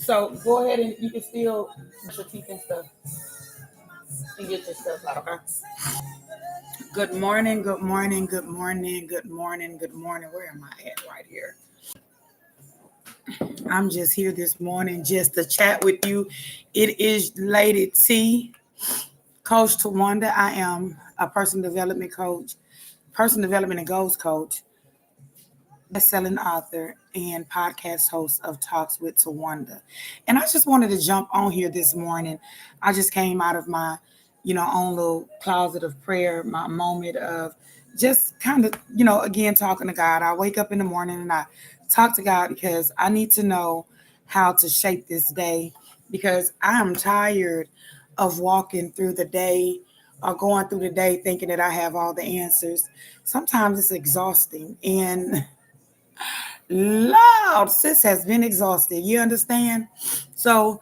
So go ahead and you can still brush your teeth and stuff and get your stuff out, okay? Good morning, good morning, good morning, good morning, good morning. Where am I at right here? I'm just here this morning just to chat with you. It is Lady T, Coach Tawanda. I am a personal development coach, personal development and goals coach, best-selling author, and podcast host of Talks with Tawanda. And I just wanted to jump on here this morning. I just came out of my, own little closet of prayer, my moment of just kind of, again, talking to God. I wake up in the morning and I talk to God because I need to know how to shape this day because I am tired of walking through the day or going through the day thinking that I have all the answers. Sometimes it's exhausting and Lord, sis has been exhausted. You understand? So,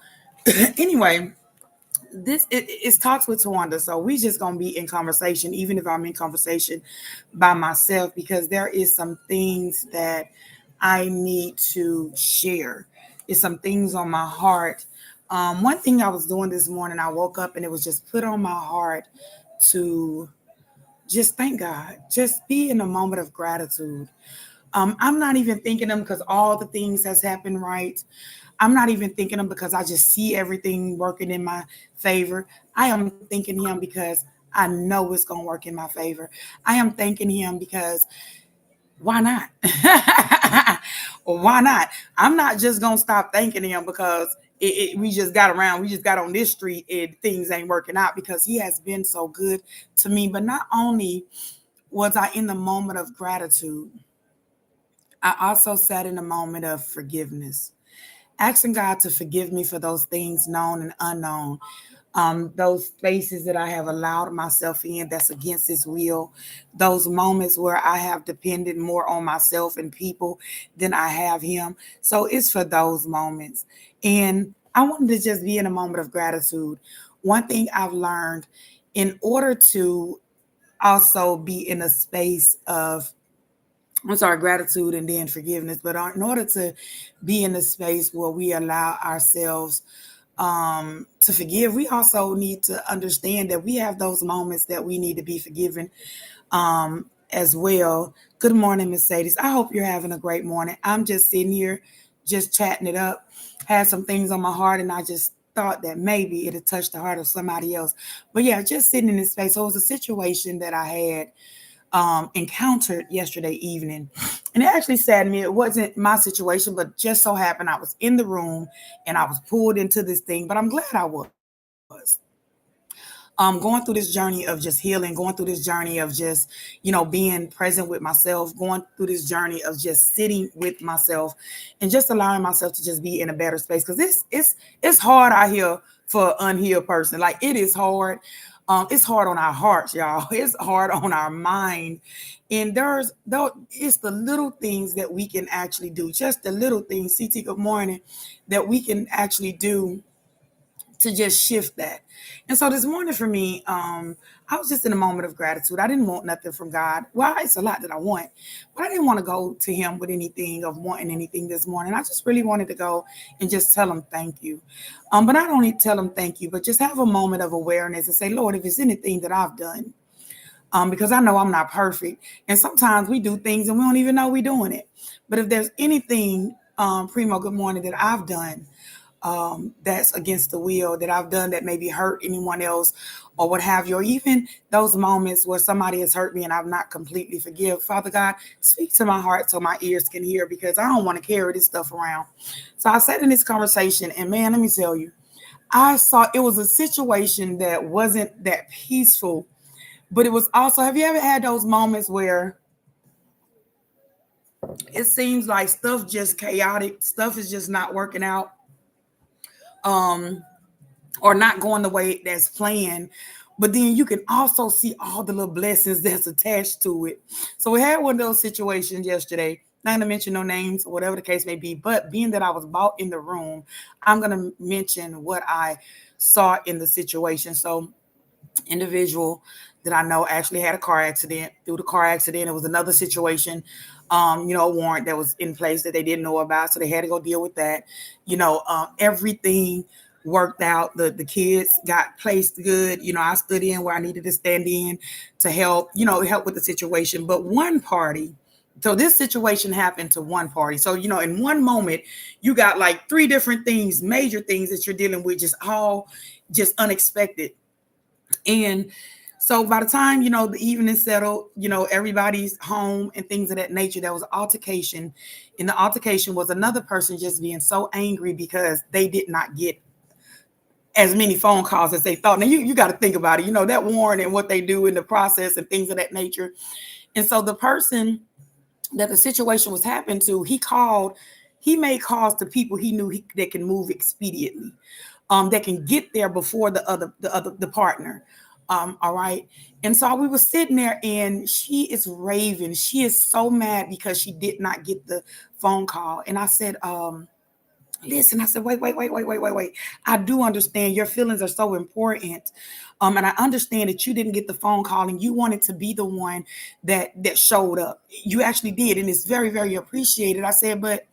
anyway, this it's talks with Tawanda. So we just gonna be in conversation, even if I'm in conversation by myself, because there is some things that I need to share. It's some things on my heart. One thing I was doing this morning, I woke up and it was just put on my heart to just thank God, just be in a moment of gratitude. I'm not even thanking him because all the things has happened right. I'm not even thanking him because I just see everything working in my favor. I am thanking him because I know it's going to work in my favor. I am thanking him because why not? Why not? I'm not just going to stop thanking him because we just got around, we just got on this street and things ain't working out because he has been so good to me. But not only was I in the moment of gratitude, I also sat in a moment of forgiveness, asking God to forgive me for those things known and unknown, those spaces that I have allowed myself in that's against His will, those moments where I have depended more on myself and people than I have Him. So it's for those moments. And I wanted to just be in a moment of gratitude. One thing I've learned in order to also be in a space of gratitude and then forgiveness. But in order to be in a space where we allow ourselves to forgive, we also need to understand that we have those moments that we need to be forgiven as well. Good morning, Mercedes. I hope you're having a great morning. I'm just sitting here, just chatting it up, had some things on my heart, and I just thought that maybe it'd touch the heart of somebody else. But yeah, just sitting in this space. So it was a situation that I had encountered yesterday evening. And it actually saddened me. It wasn't my situation, but just so happened I was in the room and I was pulled into this thing. But I'm glad I was. Going through this journey of just healing, going through this journey of just, being present with myself, going through this journey of just sitting with myself and just allowing myself to just be in a better space. Because it's hard out here for an unhealed person. Like it is hard. It's hard on our hearts, y'all. It's hard on our mind. And it's the little things that we can actually do, just the little things, CT, good morning, that we can actually do to just shift that. And so this morning for me, I was just in a moment of gratitude. I didn't want nothing from God. Well, it's a lot that I want, but I didn't want to go to him with anything of wanting anything this morning. I just really wanted to go and just tell him thank you. But not only tell him thank you, but just have a moment of awareness and say, Lord, if it's anything that I've done, because I know I'm not perfect. And sometimes we do things and we don't even know we're doing it. But if there's anything, Primo, good morning, that I've done that's against the will, that I've done that maybe hurt anyone else or what have you, or even those moments where somebody has hurt me and I've not completely forgive. Father God, speak to my heart so my ears can hear because I don't want to carry this stuff around. So I sat in this conversation and man, let me tell you, I saw it was a situation that wasn't that peaceful, but it was also, have you ever had those moments where it seems like stuff just chaotic, stuff is just not working out? Or not going the way that's planned. But then you can also see all the little blessings that's attached to it. So we had one of those situations yesterday. Not gonna mention no names or whatever the case may be, but being that I was bought in the room, I'm gonna mention what I saw in the situation. So individual that I know actually had a car accident. Through the car accident, it was another situation, a warrant that was in place that they didn't know about, so they had to go deal with that. Everything worked out. The kids got placed good. I stood in where I needed to stand in to help, help with the situation. But one party, so this situation happened to one party. So, in one moment, you got like three different things, major things that you're dealing with, just all just unexpected. And so by the time, the evening settled, everybody's home and things of that nature, there was an altercation. And the altercation was another person just being so angry because they did not get as many phone calls as they thought. Now you got to think about it, that warrant and what they do in the process and things of that nature. And so the person that the situation was happening to, he made calls to people he knew that can move expediently, that can get there before the partner. All right. And so we were sitting there and she is raving. She is so mad because she did not get the phone call. And I said, listen, I said, wait. I do understand your feelings are so important. And I understand that you didn't get the phone call and you wanted to be the one that showed up. You actually did. And it's very, very appreciated. I said, but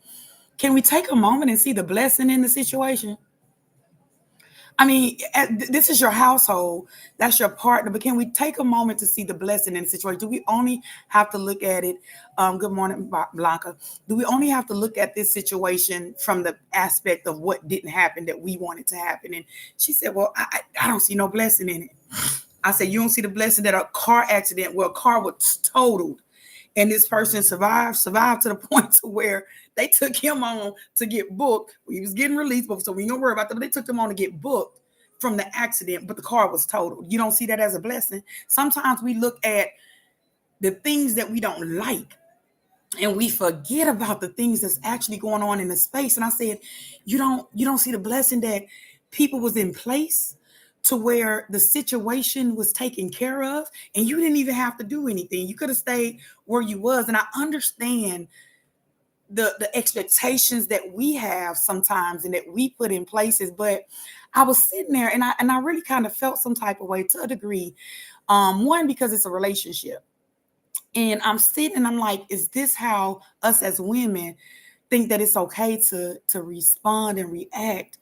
can we take a moment and see the blessing in the situation? I mean, this is your household. That's your partner. But can we take a moment to see the blessing in the situation? Do we only have to look at it? Good morning, Blanca. Do we only have to look at this situation from the aspect of what didn't happen that we wanted to happen? And she said, well, I don't see no blessing in it. I said, you don't see the blessing that a car accident where a car was totaled and this person survived to the point to where they took him on to get booked. He was getting released, so we don't worry about that. But they took him on to get booked from the accident, but the car was totaled. You don't see that as a blessing. Sometimes we look at the things that we don't like and we forget about the things that's actually going on in the space. And I said, you don't see the blessing that people was in place to where the situation was taken care of and you didn't even have to do anything. You could have stayed where you was. And I understand the expectations that we have sometimes and that we put in places. But I was sitting there and I really kind of felt some type of way to a degree. One, because it's a relationship. And I'm sitting and I'm like, is this how us as women think that it's okay to respond and react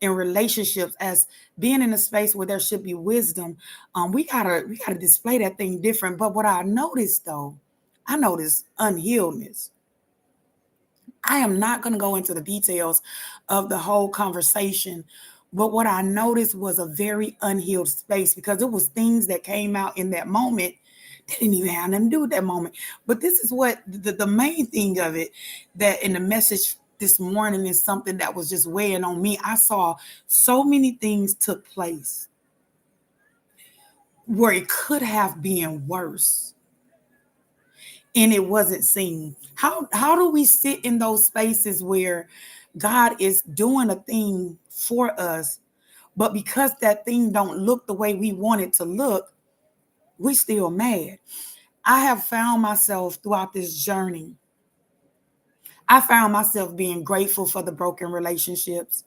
in relationships as being in a space where there should be wisdom? We gotta display that thing different. But what I noticed though, I noticed unhealedness. I am not going to go into the details of the whole conversation, but what I noticed was a very unhealed space because it was things that came out in that moment that didn't even have nothing to do with that moment. But this is what the main thing of it, that in the message this morning, is something that was just weighing on me. I saw so many things took place where it could have been worse and it wasn't seen. How do we sit in those spaces where God is doing a thing for us, but because that thing don't look the way we want it to look, we still mad? I have found myself throughout this journey, I found myself being grateful for the broken relationships.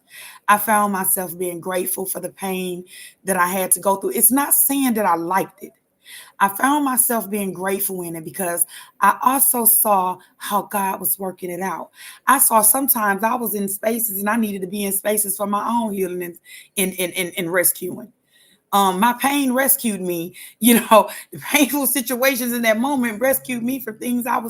I found myself being grateful for the pain that I had to go through. It's not saying that I liked it. I found myself being grateful in it because I also saw how God was working it out. I saw sometimes I was in spaces and I needed to be in spaces for my own healing and rescuing. My pain rescued me. The painful situations in that moment rescued me from things I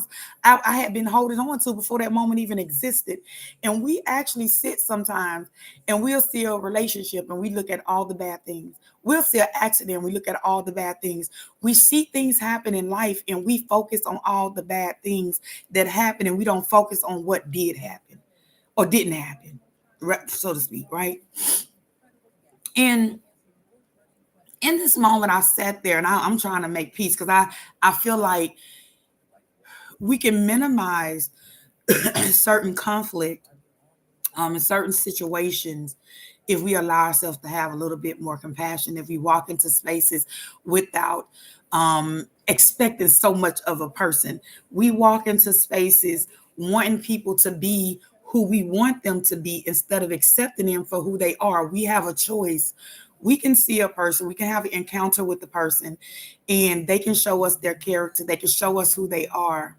had been holding on to before that moment even existed. And we actually sit sometimes and we'll see a relationship and we look at all the bad things. We'll see an accident, we look at all the bad things. We see things happen in life and we focus on all the bad things that happen and we don't focus on what did happen or didn't happen, so to speak, right? And in this moment, I sat there and I'm trying to make peace because I feel like we can minimize certain conflict in certain situations if we allow ourselves to have a little bit more compassion, if we walk into spaces without expecting so much of a person. We walk into spaces wanting people to be who we want them to be instead of accepting them for who they are. We have a choice We can see a person, we can have an encounter with the person, and they can show us their character, they can show us who they are.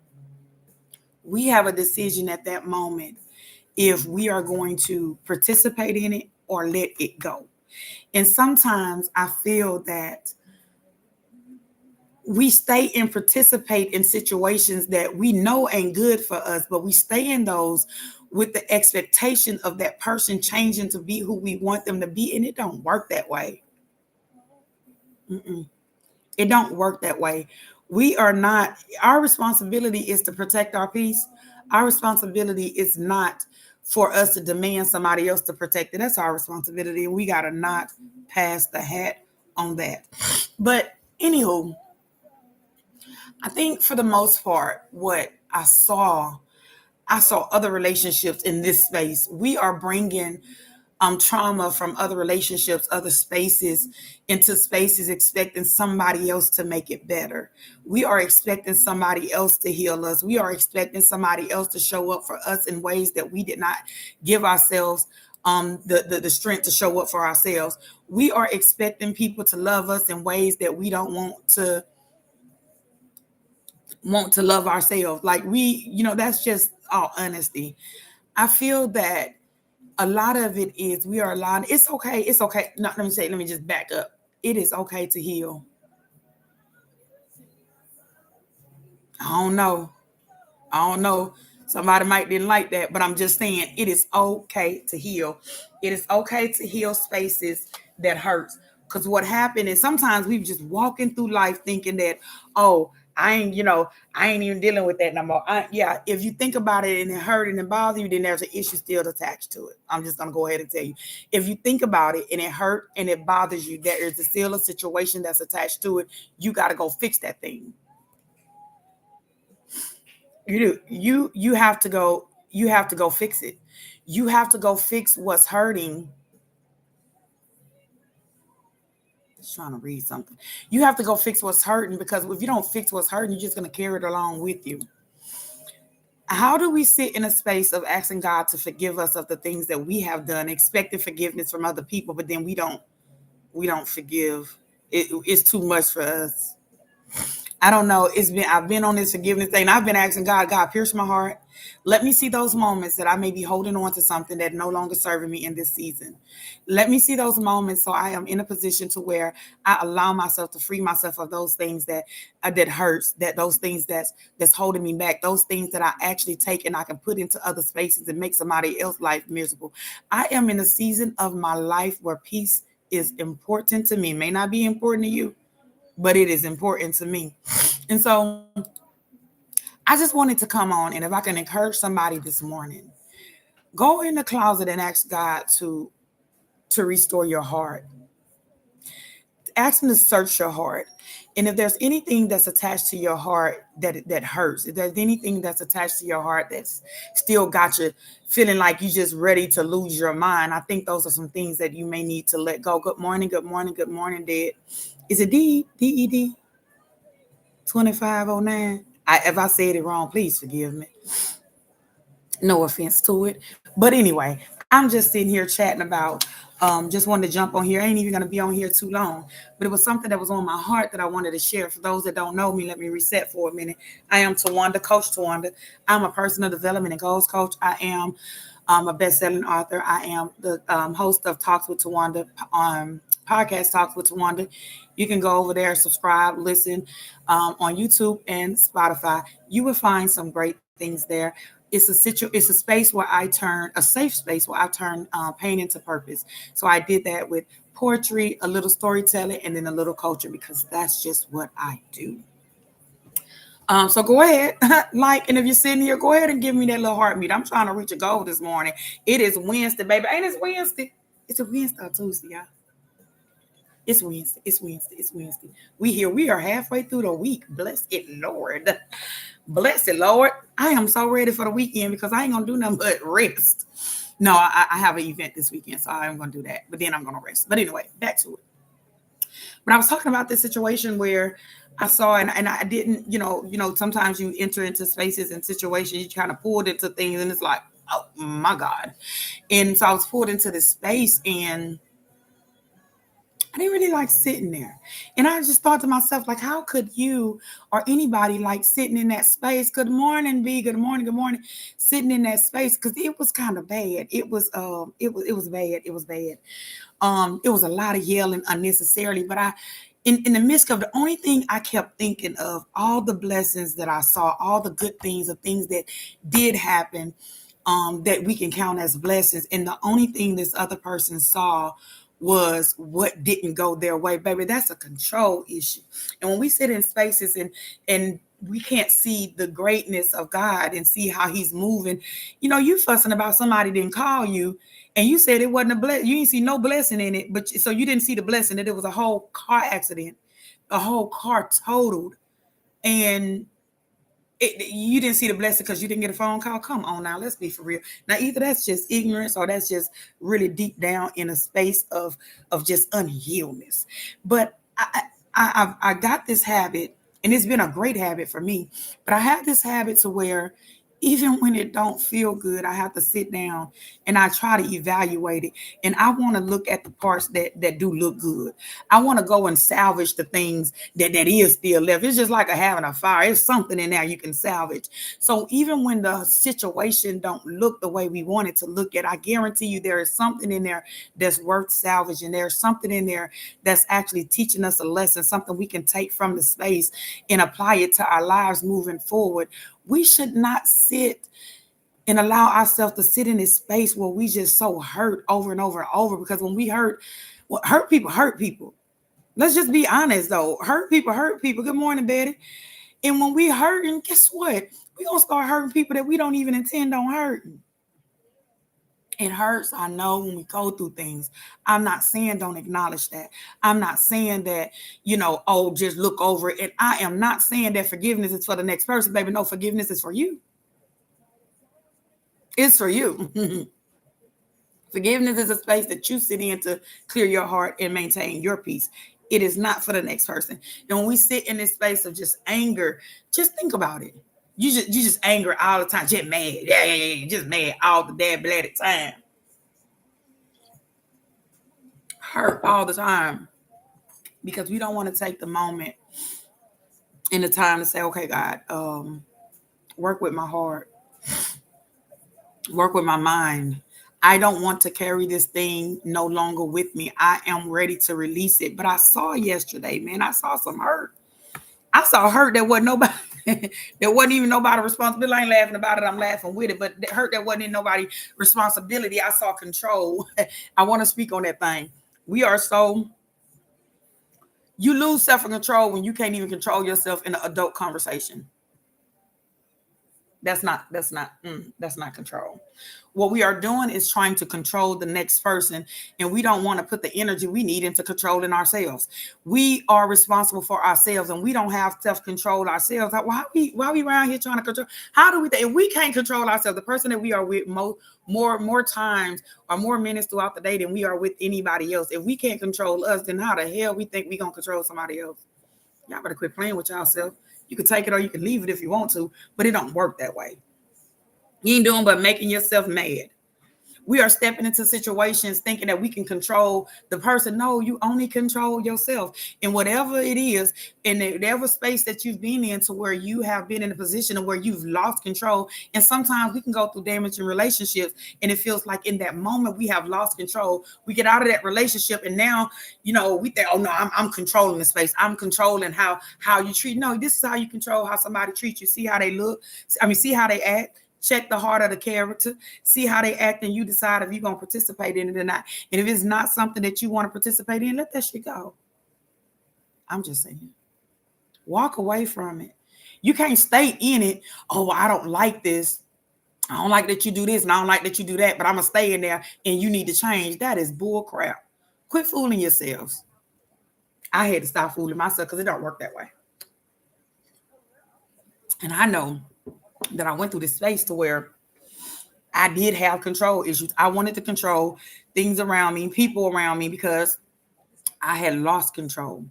We have a decision at that moment if we are going to participate in it or let it go. And sometimes I feel that we stay and participate in situations that we know ain't good for us, but we stay in those with the expectation of that person changing to be who we want them to be, and it don't work that way. Mm-mm. It don't work that way. We are not. Our responsibility is to protect our peace. Our responsibility is not for us to demand somebody else to protect it. That's our responsibility, and we gotta not pass the hat on that. But anywho, I think for the most part, what I saw other relationships in this space. We are bringing trauma from other relationships, other spaces into spaces, expecting somebody else to make it better. We are expecting somebody else to heal us. We are expecting somebody else to show up for us in ways that we did not give ourselves the strength to show up for ourselves. We are expecting people to love us in ways that we don't want to love ourselves. Like that's just all honesty. I feel that a lot of it is we are allowed. It's okay. It's okay. No, let me just back up. It is okay to heal. I don't know. I don't know. Somebody might didn't like that, but I'm just saying it is okay to heal. It is okay to heal spaces that hurts. Because what happened is sometimes we just walking through life thinking that, oh, I ain't even dealing with that no more. Yeah, if you think about it and it hurt and it bothers you, then there's an issue still attached to it. I'm just gonna go ahead and tell you. If you think about it and it hurt and it bothers you, there is still a situation that's attached to it. You got to go fix that thing. You do. You have to go. You have to go fix it. You have to go fix what's hurting. Just trying to read something. You have to go fix what's hurting because if you don't fix what's hurting, you're just going to carry it along with you. How do we sit in a space of asking God to forgive us of the things that we have done, expecting forgiveness from other people, but then we don't forgive? It's too much for us. I don't know. I've been on this forgiveness thing. I've been asking God, God, pierce my heart. Let me see those moments that I may be holding on to something that no longer serving me in this season. Let me see those moments so I am in a position to where I allow myself to free myself of those things that hurts, that those things that's holding me back, those things that I actually take and I can put into other spaces and make somebody else's life miserable. I am in a season of my life where peace is important to me. It may not be important to you, but it is important to me. And so I just wanted to come on, and if I can encourage somebody this morning, go in the closet and ask God to restore your heart. Ask him to search your heart. And if there's anything that's attached to your heart that hurts, if there's anything that's attached to your heart that's still got you feeling like you're just ready to lose your mind, I think those are some things that you may need to let go. Good morning, good morning, good morning, Dad. Is it DED 2509? If I said it wrong, please forgive me. No offense to it. But anyway, I'm just sitting here chatting about just wanted to jump on here. I ain't even gonna be on here too long. But it was something that was on my heart that I wanted to share. For those that don't know me, let me reset for a minute. I am Tawanda, Coach Tawanda. I'm a personal development and goals coach. I am a best-selling author. I am the host of Talks with Tawanda, podcast Talks with Tawanda. You can go over there, subscribe, listen on YouTube and Spotify. You will find some great things there. It's a space where I turn a safe space where I turn pain into purpose. So I did that with poetry, a little storytelling, and then a little culture because that's just what I do. So go ahead, and if you're sitting here, go ahead and give me that little heartbeat. I'm trying to reach a goal this morning. It is Wednesday, baby. Ain't it Wednesday? It's a Wednesday or Tuesday, y'all. It's Wednesday. It's Wednesday. It's Wednesday. We here. We are halfway through the week. Bless it, Lord. Bless it, Lord. I am so ready for the weekend because I ain't gonna do nothing but rest. No, I have an event this weekend, so I'm gonna do that. But then I'm gonna rest. But anyway, back to it. But I was talking about this situation where I saw and I didn't, sometimes you enter into spaces and situations, you kind of pulled into things, and it's like, oh my God. And so I was pulled into this space, and I didn't really like sitting there. And I just thought to myself, like, how could you or anybody like sitting in that space? Good morning, B. Good morning, good morning. Sitting in that space because it was kind of bad. It was bad. It was bad. It was a lot of yelling unnecessarily, but in the midst of the only thing I kept thinking of all the blessings that I saw, all the good things, the things that did happen, that we can count as blessings. And the only thing this other person saw was what didn't go their way. Baby, that's a control issue. And when we sit in spaces and we can't see the greatness of God and see how he's moving, you fussing about somebody didn't call you and you said it wasn't a blessing. You didn't see no blessing in it, but so you didn't see the blessing that it was a whole car accident, a whole car totaled. And you didn't see the blessing because you didn't get a phone call. Come on now, let's be for real. Now, either that's just ignorance or that's just really deep down in a space of just unhealedness. But I got this habit, and it's been a great habit for me. But I have this habit to where even when it don't feel good, I have to sit down and I try to evaluate it. And I want to look at the parts that do look good. I want to go and salvage the things that is still left. It's just like having a fire. It's something in there you can salvage. So even when the situation don't look the way we want it to look at, I guarantee you there is something in there that's worth salvaging. There's something in there that's actually teaching us a lesson, something we can take from the space and apply it to our lives moving forward. We should not sit and allow ourselves to sit in this space where we just so hurt over and over and over. Because when we hurt, well, hurt people hurt people. Let's just be honest though. Hurt people hurt people. Good morning, Betty. And when we hurting, guess what? We're gonna start hurting people that we don't even intend on hurting. It hurts. I know when we go through things. I'm not saying don't acknowledge that. I'm not saying that, oh, just look over it. And I am not saying that forgiveness is for the next person, baby. No, forgiveness is for you. It's for you. Forgiveness is a space that you sit in to clear your heart and maintain your peace. It is not for the next person. And when we sit in this space of just anger, just think about it. You just angry all the time, just mad. Yeah, just mad all the damn bloody time. Hurt all the time. Because we don't want to take the moment and the time to say, okay, God, work with my heart, work with my mind. I don't want to carry this thing no longer with me. I am ready to release it. But I saw yesterday, man, I saw some hurt. I saw hurt that wasn't nobody, that wasn't even nobody responsibility. I ain't laughing about it. I'm laughing with it. But hurt that wasn't in nobody responsibility. I saw control. I want to speak on that thing. We are so, you lose self-control when you can't even control yourself in an adult conversation. That's not control. What we are doing is trying to control the next person, and we don't want to put the energy we need into controlling ourselves. We are responsible for ourselves, and we don't have self-control ourselves. Why we around here trying to control? How do we if we can't control ourselves, the person that we are with more times or more minutes throughout the day than we are with anybody else? If we can't control us, then how the hell we think we gonna control somebody else? Y'all better quit playing with yourself. You can take it or you can leave it if you want to, but it don't work that way. You ain't doing but making yourself mad. We are stepping into situations thinking that we can control the person. No, you only control yourself. And whatever it is, in whatever space that you've been in to where you have been in a position of where you've lost control. And sometimes we can go through damaging relationships and it feels like in that moment we have lost control. We get out of that relationship and now, we think, oh no, I'm controlling the space. I'm controlling how you treat. No, this is how you control how somebody treats you. See how they look. See how they act. Check the heart of the character, see how they act, and you decide if you're going to participate in it or not. And if it's not something that you want to participate in, let that shit go. I'm just saying. Walk away from it. You can't stay in it. Oh, I don't like this. I don't like that you do this, and I don't like that you do that, but I'm going to stay in there, and you need to change. That is bull crap. Quit fooling yourselves. I had to stop fooling myself because it don't work that way. And I know that I went through this space to where I did have control issues. I wanted to control things around me, people around me, because I had lost control.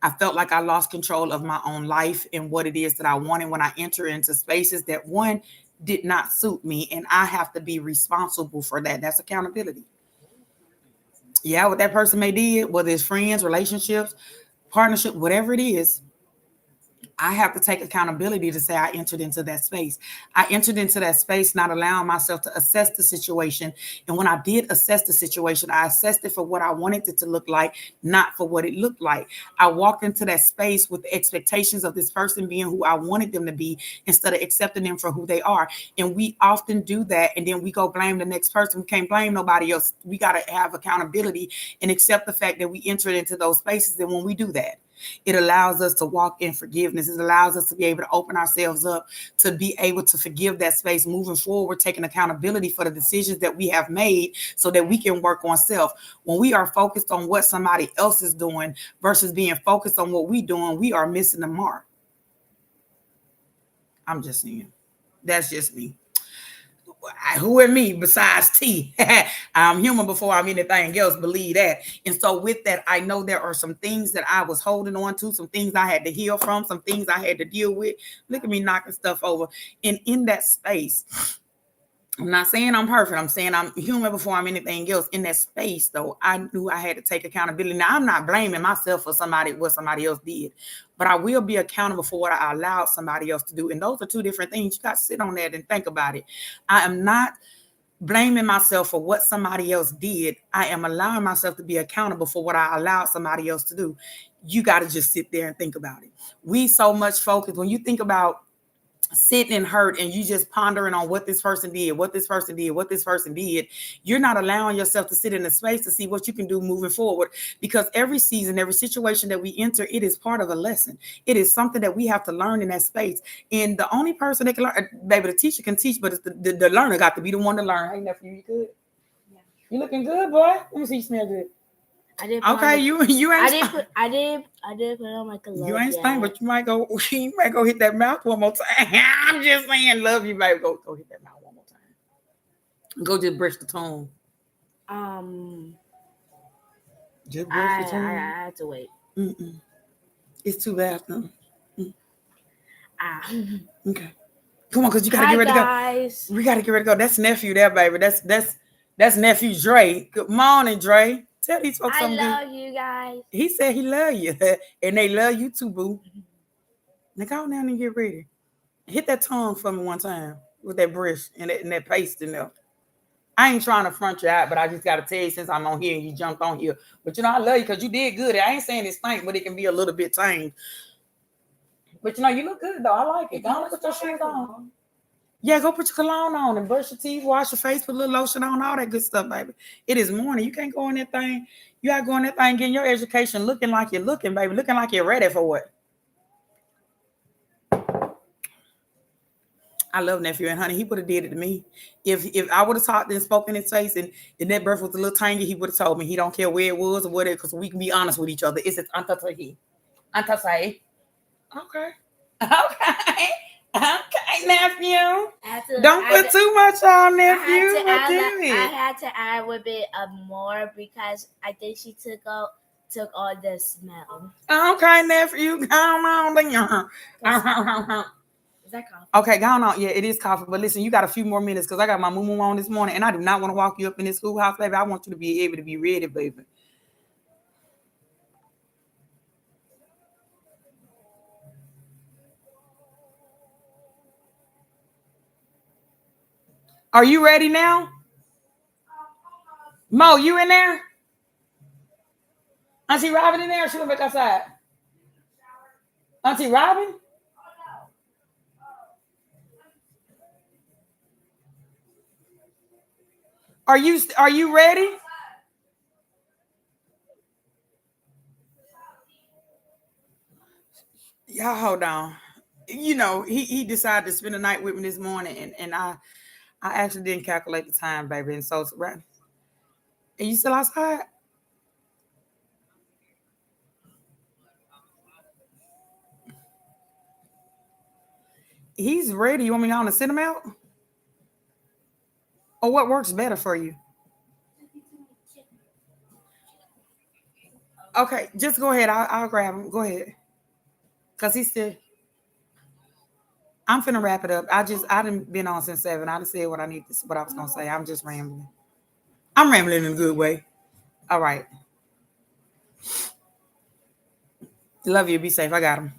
I felt like I lost control of my own life and what it is that I wanted when I enter into spaces that one did not suit me. And I have to be responsible for that. That's accountability. Yeah, what that person may did, whether it's friends, relationships, partnership, whatever it is, I have to take accountability to say I entered into that space. I entered into that space not allowing myself to assess the situation. And when I did assess the situation, I assessed it for what I wanted it to look like, not for what it looked like. I walked into that space with the expectations of this person being who I wanted them to be instead of accepting them for who they are. And we often do that. And then we go blame the next person. We can't blame nobody else. We got to have accountability and accept the fact that we entered into those spaces. And when we do that, it allows us to walk in forgiveness. It allows us to be able to open ourselves up to be able to forgive that space moving forward, taking accountability for the decisions that we have made so that we can work on self. When we are focused on what somebody else is doing versus being focused on what we're doing, we are missing the mark. I'm just saying. That's just me. Who am me besides T? I'm human before I'm anything else. Believe that. And so, with that, I know there are some things that I was holding on to, some things I had to heal from, some things I had to deal with. Look at me knocking stuff over. And in that space, I'm not saying I'm perfect. I'm saying I'm human before I'm anything else. In that space, though, I knew I had to take accountability. Now, I'm not blaming myself for what somebody else did, but I will be accountable for what I allowed somebody else to do. And those are two different things. You got to sit on that and think about it. I am not blaming myself for what somebody else did. I am allowing myself to be accountable for what I allowed somebody else to do. You got to just sit there and think about it. We so much focus when you think about sitting and hurt and you just pondering on what this person did, what this person did, what this person did, you're not allowing yourself to sit in a space to see what you can do moving forward. Because every season, every situation that we enter, it is part of a lesson. It is something that we have to learn in that space. And the only person that can learn, baby, the teacher can teach, but it's the learner got to be the one to learn. Hey, nephew, you good? Yeah. You looking good, boy? Let me see you smell good. I did. Okay, you ain't. I did put on my clothes. You ain't stink, but you might go hit that mouth one more time. I'm just saying, love you, baby. Go hit that mouth one more time. Go just brush the tongue. Just brush the tongue. I had to wait. It's too bad. Okay. Come on, cause you gotta get ready to go. We gotta get ready to go. That's nephew there, baby. That's nephew Dre. Good morning, Dre. Tell these folks something. I love you guys. He said he love you, and they love you too, boo. Now go down and get ready. Hit that tongue for me one time with that brush and that paste in there. I ain't trying to front you out, but I just gotta tell you since I'm on here and you jumped on here. But I love you because you did good. I ain't saying it's stink, but it can be a little bit tame. But you look good though. I like it. Go on, put your shoes on. Yeah, go put your cologne on and brush your teeth, wash your face, put a little lotion on, all that good stuff, baby. It is morning. You can't go in that thing. You gotta go in that thing, getting your education looking like you're looking, baby, looking like you're ready for it. I love nephew and honey. He would have did it to me. If I would have talked and spoken in his face and that breath was a little tangy, he would have told me he don't care where it was or whatever, because we can be honest with each other. It's antasahi. Antasai. Okay. Okay. Okay, nephew. Don't put too much on, nephew. I had to add a bit of more because I think she took all the smell. Okay, nephew. Come on. Is that coffee? Okay, go on. Yeah, it is coffee. But listen, you got a few more minutes because I got my moo on this morning, and I do not want to walk you up in this schoolhouse, baby. I want you to be able to be ready, baby. Are you ready now? Mo, you in there? Auntie Robin in there? She went back outside. Auntie Robin? Are you ready? Y'all hold on. He decided to spend the night with me this morning, and I actually didn't calculate the time, baby. And so it's right. Are you still outside? He's ready. You want me on to send him out? Or what works better for you? Okay, just go ahead. I'll grab him. Go ahead. Cause he's still. I'm finna wrap it up. I didn't been on since 7. I done said what I was gonna say. I'm just rambling. I'm rambling in a good way. All right. Love you. Be safe. I got him.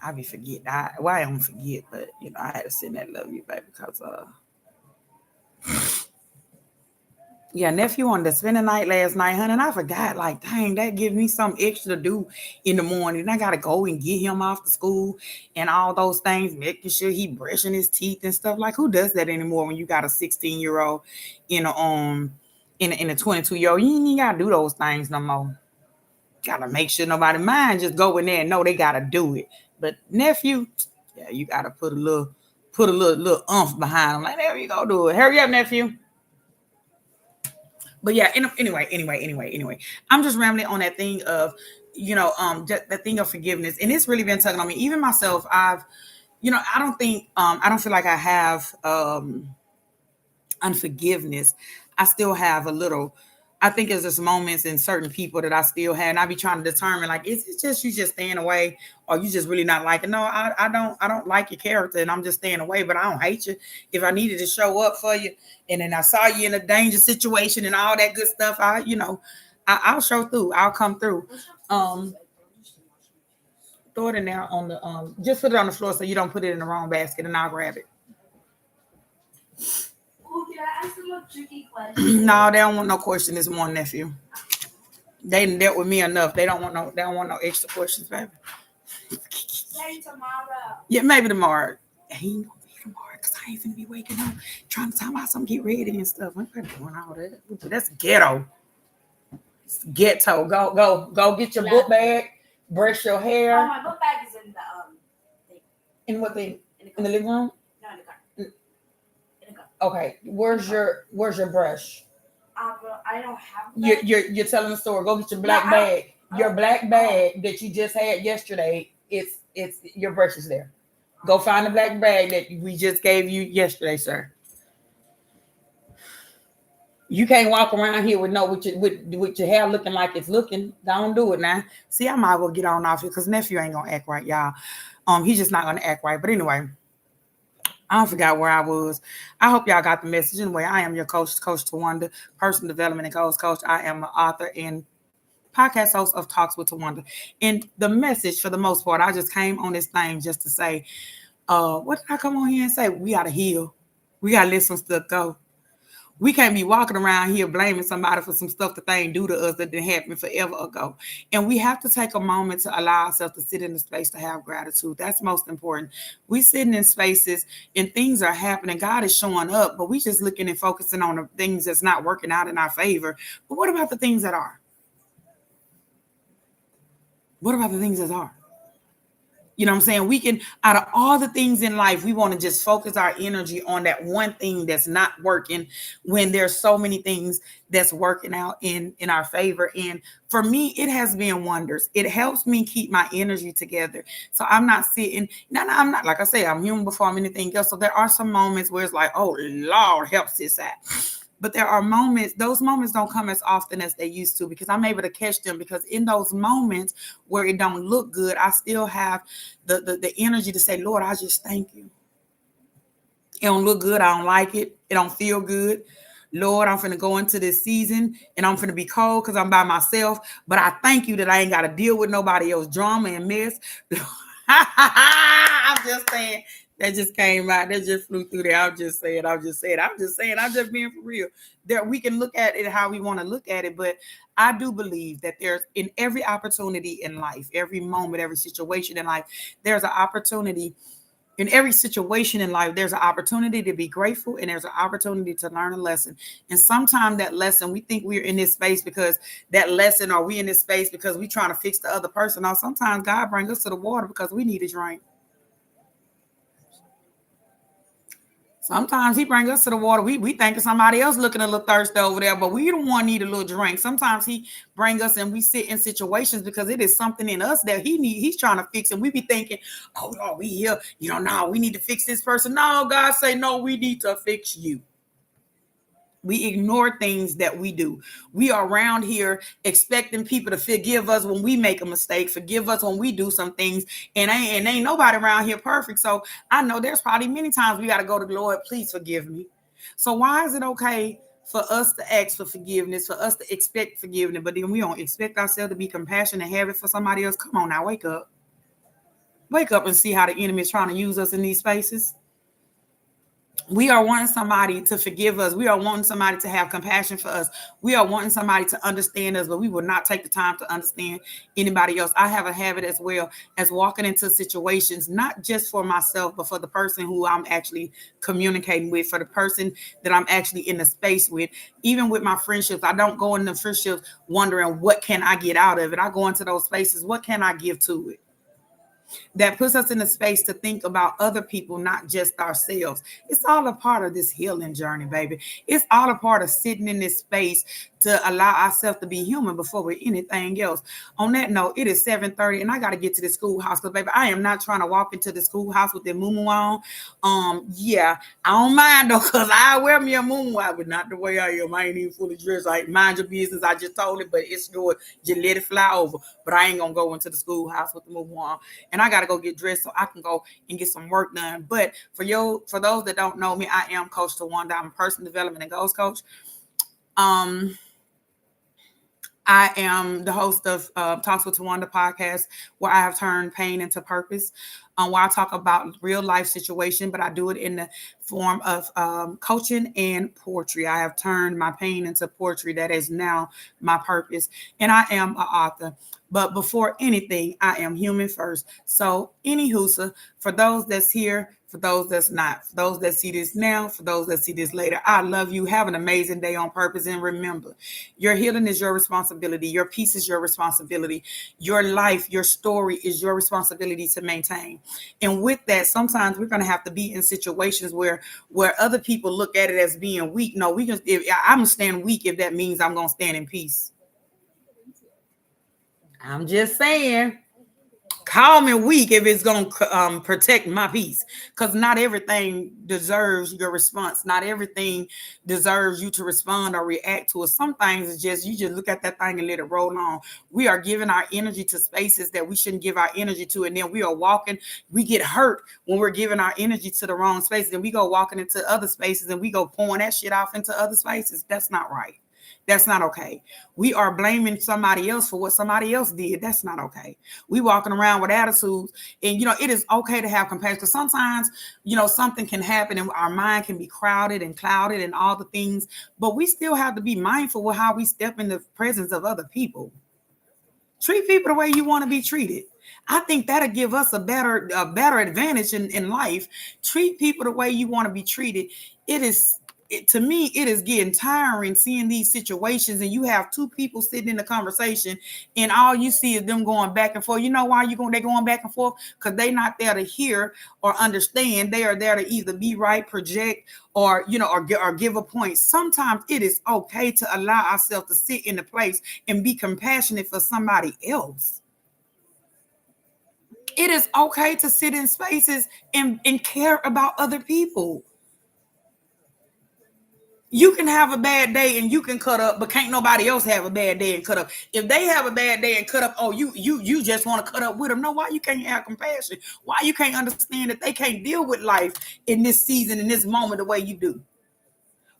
I be forget. I don't forget, but I had to send that love you back because yeah, nephew wanted to spend the night last night, honey, and I forgot. Like, dang, that gives me something extra to do in the morning. I gotta go and get him off to school and all those things, making sure he brushing his teeth and stuff. Like, who does that anymore when you got a 16-year-old in a 22-year-old? You ain't gotta do those things no more. Gotta make sure nobody mind. Just go in there and know they gotta do it. But nephew, yeah, you gotta put a little umph behind him. Like, there you go, do it. Hurry up, nephew. But yeah, anyway, I'm just rambling on that thing of, that thing of forgiveness, and it's really been tugging on me. Even myself, I don't feel like I have unforgiveness. I still have a little. I think there's just moments in certain people that I still have, and I be trying to determine, like, is it just you just staying away, or you just really not liking? No, I don't like your character, and I'm just staying away. But I don't hate you. If I needed to show up for you, and then I saw you in a danger situation and all that good stuff, I'll show through. I'll come through. Um, Throw it in there on the just put it on the floor so you don't put it in the wrong basket, and I'll grab it. Oh, can I ask a tricky question? No, they don't want no question this morning, nephew. They done dealt with me enough. They don't want no extra questions, baby. Say tomorrow. Yeah, maybe tomorrow. He ain't gonna be tomorrow because I ain't finna be waking up trying to talk about something, get ready and stuff. I'm not doing all that. That's ghetto. It's ghetto. Go get your book bag, brush your Oh, hair. my book bag is in the thing. In what thing? In the In the living room? No, in the car. In the car. Okay. Where's your brush? I don't have. You're telling the story. Go get your black bag. Your black bag that you just had yesterday. It's your brush is there. Go find the black bag that we just gave you yesterday, sir. You can't walk around here with your hair looking like it's looking. Don't do it now. See, I might well get on off here because nephew ain't gonna act right, y'all. He's just not gonna act right. But anyway, I don't forgot where I was. I hope y'all got the message. Anyway, I am your coach, Coach Tawanda, personal development and goals coach. I am an author and podcast host of Talks with Tawanda. And the message, for the most part, I just came on this thing just to say, what did I come on here and say? We gotta heal. We gotta let some stuff go. We can't be walking around here blaming somebody for some stuff that they ain't do to us that didn't happen forever ago. And we have to take a moment to allow ourselves to sit in the space to have gratitude. That's most important. We sitting in spaces and things are happening. God is showing up, but we just looking and focusing on the things that's not working out in our favor. But what about the things that are? What about the things that are? You know what I'm saying? We can, out of all the things in life, we want to just focus our energy on that one thing that's not working when there's so many things that's working out in our favor. And for me, it has been wonders. It helps me keep my energy together. So I'm not sitting, no, I'm not, like I say, I'm human before I'm anything else. So there are some moments where it's like, oh, Lord, helps this out. But there are moments, those moments don't come as often as they used to because I'm able to catch them because in those moments where it don't look good, I still have the energy to say, Lord, I just thank you. It don't look good. I don't like it. It don't feel good. Lord, I'm finna go into this season and I'm finna be cold because I'm by myself. But I thank you that I ain't got to deal with nobody else drama and mess. I'm just saying that just came out. That just flew through there. I'm just saying. I'm just being for real. There we can look at it how we want to look at it, but I do believe that there's in every opportunity in life, every moment, every situation in life, there's an opportunity. In every situation in life, there's an opportunity to be grateful and there's an opportunity to learn a lesson. And sometimes that lesson, we think we're in this space because that lesson, or we in this space because we trying to fix the other person. Now, sometimes God brings us to the water because we need a drink. Sometimes he brings us to the water. We think of somebody else looking a little thirsty over there, but we don't want to need a little drink. Sometimes he bring us and we sit in situations because it is something in us that he's trying to fix. And we be thinking, oh Lord, we here, no, we need to fix this person. No, God say, no, we need to fix you. We ignore things that we do. We are around here expecting people to forgive us when we make a mistake, forgive us when we do some things, and ain't nobody around here perfect. So I know there's probably many times we got to go to the Lord, please forgive me. So why is it okay for us to ask for forgiveness, for us to expect forgiveness, but then we don't expect ourselves to be compassionate and have it for somebody else. Come on now, wake up. Wake up and see how the enemy is trying to use us in these spaces. We are wanting somebody to forgive us. We are wanting somebody to have compassion for us. We are wanting somebody to understand us, but we will not take the time to understand anybody else. I have a habit as well as walking into situations, not just for myself, but for the person who I'm actually communicating with, for the person that I'm actually in the space with. Even with my friendships, I don't go into friendships wondering what can I get out of it. I go into those spaces, what can I give to it? That puts us in a space to think about other people, not just ourselves. It's all a part of this healing journey, baby. It's all a part of sitting in this space to allow ourselves to be human before we're anything else. On that note, it is 7:30 and I got to get to the schoolhouse because, baby, I am not trying to walk into the schoolhouse with the moo on. Yeah, I don't mind though because I wear me a moo, but not the way I am. I ain't even fully dressed. Like, mind your business. I just told it, but it's yours. Just let it fly over. But I ain't going to go into the schoolhouse with the moo on. And I got to go get dressed so I can go and get some work done. But for those that don't know me, I am Coach Tawanda. I'm a personal development and goals coach. Um, I am the host of Talks with Tawanda podcast, where I have turned pain into purpose, where I talk about real life situation, but I do it in the form of coaching and poetry. I have turned my pain into poetry. That is now my purpose. And I am an author. But before anything, I am human first. So, anywho, for those that's here, for those that's not, for those that see this now, for those that see this later, I love you. Have an amazing day on purpose. And remember, your healing is your responsibility. Your peace is your responsibility. Your life, your story is your responsibility to maintain. And with that, sometimes we're going to have to be in situations where other people look at it as being weak. No, we can. If I'm gonna stand weak, if that means I'm gonna stand in peace. I'm just saying. Call me weak if it's going to protect my peace, because not everything deserves your response. Not everything deserves you to respond or react to it. Some things is just you just look at that thing and let it roll on. We are giving our energy to spaces that we shouldn't give our energy to, and then we are walking. We get hurt when we're giving our energy to the wrong spaces, and we go walking into other spaces and we go pouring that shit off into other spaces. That's not right. That's not okay. We are blaming somebody else for what somebody else did. That's not okay. We walking around with attitudes, and it is okay to have compassion. Because sometimes, something can happen, and our mind can be crowded and clouded, and all the things. But we still have to be mindful with how we step in the presence of other people. Treat people the way you want to be treated. I think that'll give us a better advantage in life. Treat people the way you want to be treated. To me, it is getting tiring seeing these situations, and you have two people sitting in a conversation, and all you see is them going back and forth. You know why they going back and forth? Because they're not there to hear or understand. They are there to either be right, project, or give a point. Sometimes it is okay to allow ourselves to sit in the place and be compassionate for somebody else. It is okay to sit in spaces and care about other people. You can have a bad day and you can cut up, but can't nobody else have a bad day and cut up. If they have a bad day and cut up, oh, you just want to cut up with them. No, why you can't have compassion? Why you can't understand that they can't deal with life in this season, in this moment, the way you do?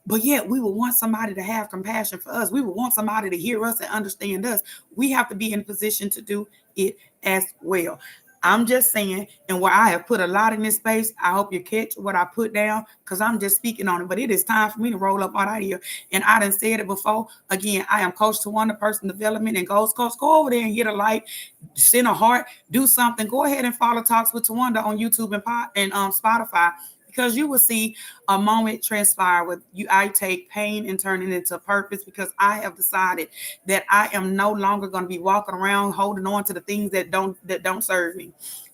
But yet we would want somebody to have compassion for us. We would want somebody to hear us and understand us. We have to be in a position to do it as well. I'm just saying, and where I have put a lot in this space, I hope you catch what I put down because I'm just speaking on it. But it is time for me to roll up out of here. And I done said it before. Again, I am Coach Tawanda, person development and goals coach. Go over there and get a like, send a heart, do something. Go ahead and follow Talks with Tawanda on YouTube and Spotify, because you will see a moment transpire with you. I take pain and turn it into purpose, because I have decided that I am no longer going to be walking around holding on to the things that don't serve me.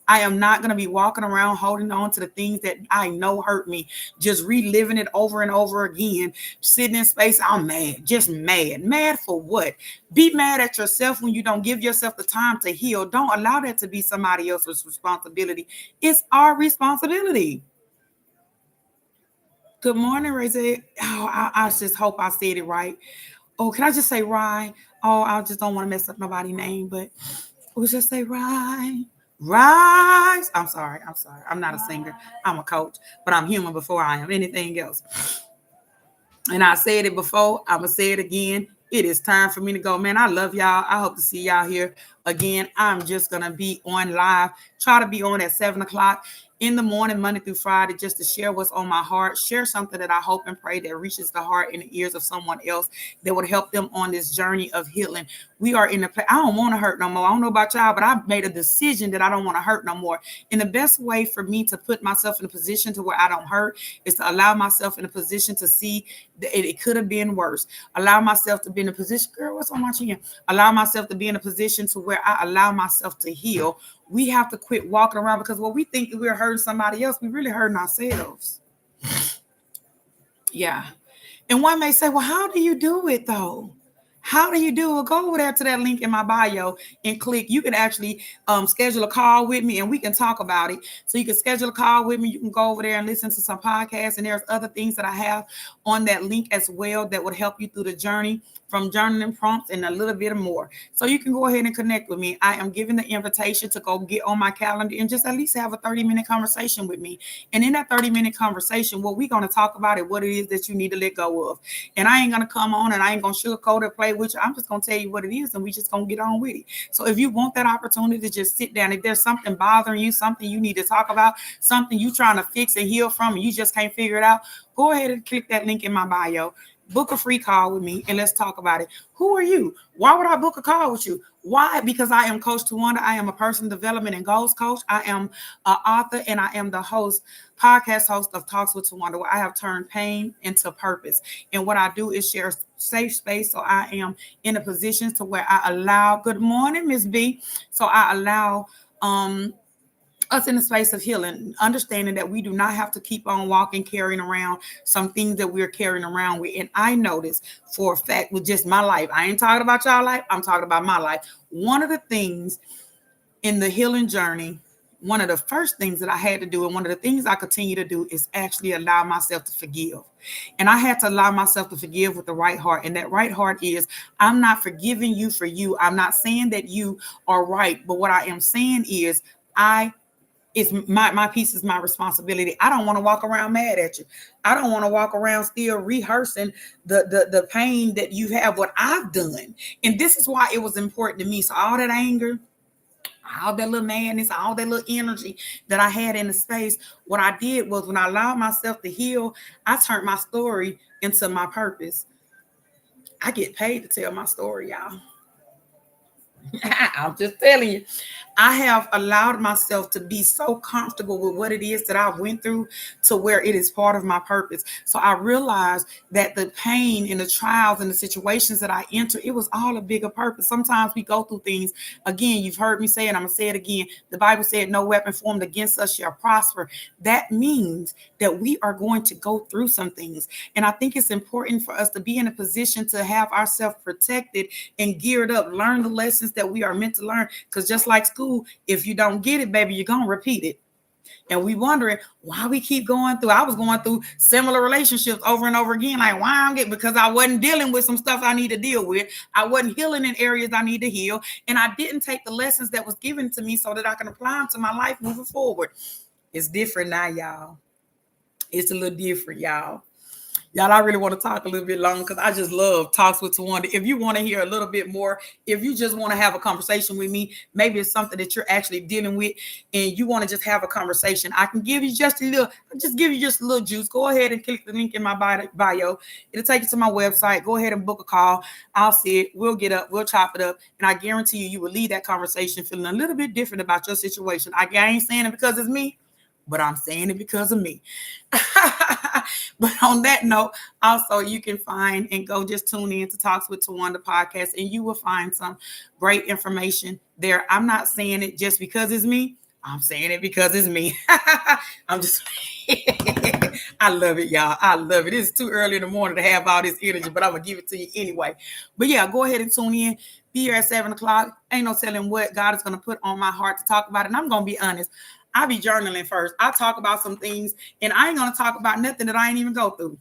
I am not going to be walking around holding on to the things that I know hurt me, just reliving it over and over again, sitting in space. I'm mad, just mad. Mad for what? Be mad at yourself when you don't give yourself the time to heal. Don't allow that to be somebody else's responsibility. It's our responsibility. Good morning, Raise. Oh, I just hope I said it right. Oh, can I just say Rye? Oh, I just don't want to mess up nobody's name, but we'll just say Rye. Rise. I'm sorry. I'm sorry. I'm not a singer. I'm a coach, but I'm human before I am anything else. And I said it before, I'm going to say it again. It is time for me to go. Man, I love y'all. I hope to see y'all here again. I'm just going to be on live. Try to be on at 7 o'clock in the morning, Monday through Friday, just to share what's on my heart, share something that I hope and pray that reaches the heart and the ears of someone else that would help them on this journey of healing. We are in the place. I don't want to hurt no more. I don't know about y'all, but I've made a decision that I don't want to hurt no more. And the best way for me to put myself in a position to where I don't hurt is to allow myself in a position to see that it could have been worse. Allow myself to be in a position, girl, what's on my chin? Allow myself to be in a position to where I allow myself to heal. We have to quit walking around because what we think that we're hurting somebody else, we really hurting ourselves. Yeah. And one may say, well, how do you do it though? How do you do it? Go over there to that link in my bio and click. You can actually schedule a call with me and we can talk about it. So you can schedule a call with me. You can go over there and listen to some podcasts. And there's other things that I have on that link as well that would help you through the journey from journaling prompts and a little bit more. So you can go ahead and connect with me. I am giving the invitation to go get on my calendar and just at least have a 30-minute conversation with me. And in that 30-minute conversation, what we're going to talk about is what it is that you need to let go of. And I ain't going to come on and I ain't going to sugarcoat or play with you. I'm just going to tell you what it is and we just going to get on with it. So if you want that opportunity to just sit down, if there's something bothering you, something you need to talk about, something you trying to fix and heal from and you just can't figure it out, go ahead and click that link in my bio. Book a free call with me and let's talk about it. Who are you? Why would I book a call with you? Why? Because I am Coach Tawanda. I am a personal development and goals coach. I am an author and I am the podcast host of Talks with Tawanda, where I have turned pain into purpose. And what I do is share safe space. So I am in a position to where I allow, good morning, Miss B. So I allow us in the space of healing, understanding that we do not have to keep on walking, carrying around some things that we're carrying around with. And I noticed for a fact with just my life, I ain't talking about y'all life, I'm talking about my life. One of the things in the healing journey, one of the first things that I had to do, and one of the things I continue to do, is actually allow myself to forgive. And I had to allow myself to forgive with the right heart. And that right heart is, I'm not forgiving you for you. I'm not saying that you are right. But what I am saying is, it's my piece is my responsibility. I don't want to walk around mad at you. I don't want to walk around still rehearsing the pain that you have, what I've done. And this is why it was important to me. So all that anger, all that little madness, all that little energy that I had in the space, what I did was when I allowed myself to heal, I turned my story into my purpose. I get paid to tell my story, y'all. I'm just telling you, I have allowed myself to be so comfortable with what it is that I went through to where it is part of my purpose. So I realized that the pain and the trials and the situations that I enter, it was all a bigger purpose. Sometimes we go through things. Again, you've heard me say it. I'm going to say it again. The Bible said no weapon formed against us shall prosper. That means that we are going to go through some things. And I think it's important for us to be in a position to have ourselves protected and geared up, learn the lessons that we are meant to learn. Because just like school, if you don't get it, baby, you're going to repeat it. And we wondering why we keep going through. I was going through similar relationships over and over again. Like, why I'm getting, because I wasn't dealing with some stuff I need to deal with. I wasn't healing in areas I need to heal. And I didn't take the lessons that was given to me so that I can apply them to my life moving forward. It's different now, y'all. It's a little different, y'all. Y'all, I really want to talk a little bit long because I just love Talks with Tawanda. If you want to hear a little bit more, if you just want to have a conversation with me, maybe it's something that you're actually dealing with and you want to just have a conversation, I can give you just a little juice. Go ahead and click the link in my bio. It'll take you to my website. Go ahead and book a call. I'll see it. We'll get up. We'll chop it up. And I guarantee you, you will leave that conversation feeling a little bit different about your situation. I ain't saying it because it's me, but I'm saying it because of me. But on that note, also you can find and go just tune in to Talks with Tawanda podcast, and you will find some great information there. I'm not saying it just because it's me. I'm saying it because it's me. I'm just, I love it, y'all. I love it. It's too early in the morning to have all this energy, but I'm going to give it to you anyway. But yeah, go ahead and tune in. Be here at 7 o'clock. Ain't no telling what God is going to put on my heart to talk about. And I'm going to be honest. I be journaling first. I talk about some things, and I ain't going to talk about nothing that I ain't even go through.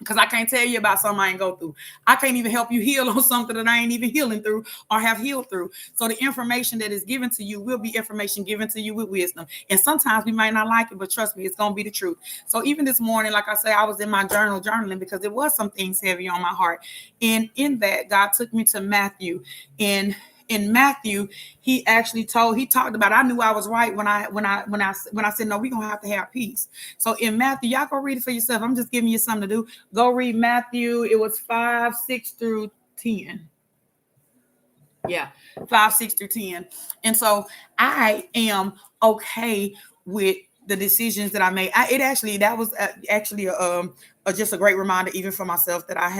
because I can't tell you about something I ain't go through. I can't even help you heal on something that I ain't even healing through or have healed through. So the information that is given to you will be information given to you with wisdom. And sometimes we might not like it, but trust me, it's going to be the truth. So even this morning, like I say, I was in my journaling because there was some things heavy on my heart. And in that, God took me to Matthew. In Matthew, he talked about, I knew I was right when I said, no, we're gonna have to have peace. So in Matthew, y'all go read it for yourself. I'm just giving you something to do. Go read Matthew. It was 5, 6 through 10. Yeah, 5, 6 through 10. And so I am okay with the decisions that I made. That was actually just a great reminder, even for myself, that I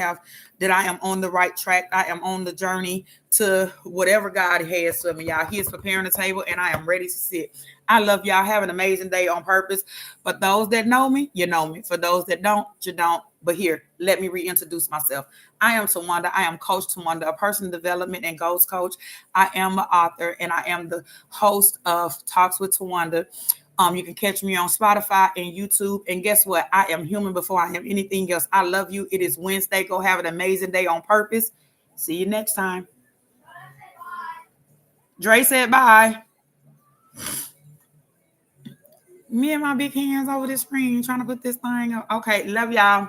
am on the right track. I am on the journey to whatever God has for me, y'all. He is preparing the table, and I am ready to sit. I love y'all. Have an amazing day on purpose. But those that know me, you know me. For those that don't, you don't. But here, let me reintroduce myself. I am Tawanda. I am Coach Tawanda, a personal development and goals coach. I am an author, and I am the host of Talks with Tawanda. You can catch me on Spotify and YouTube. And guess what? I am human before I am anything else. I love you. It is Wednesday. Go have an amazing day on purpose. See you next time. Dre said bye. Me and my big hands over this screen trying to put this thing up. Okay, love y'all.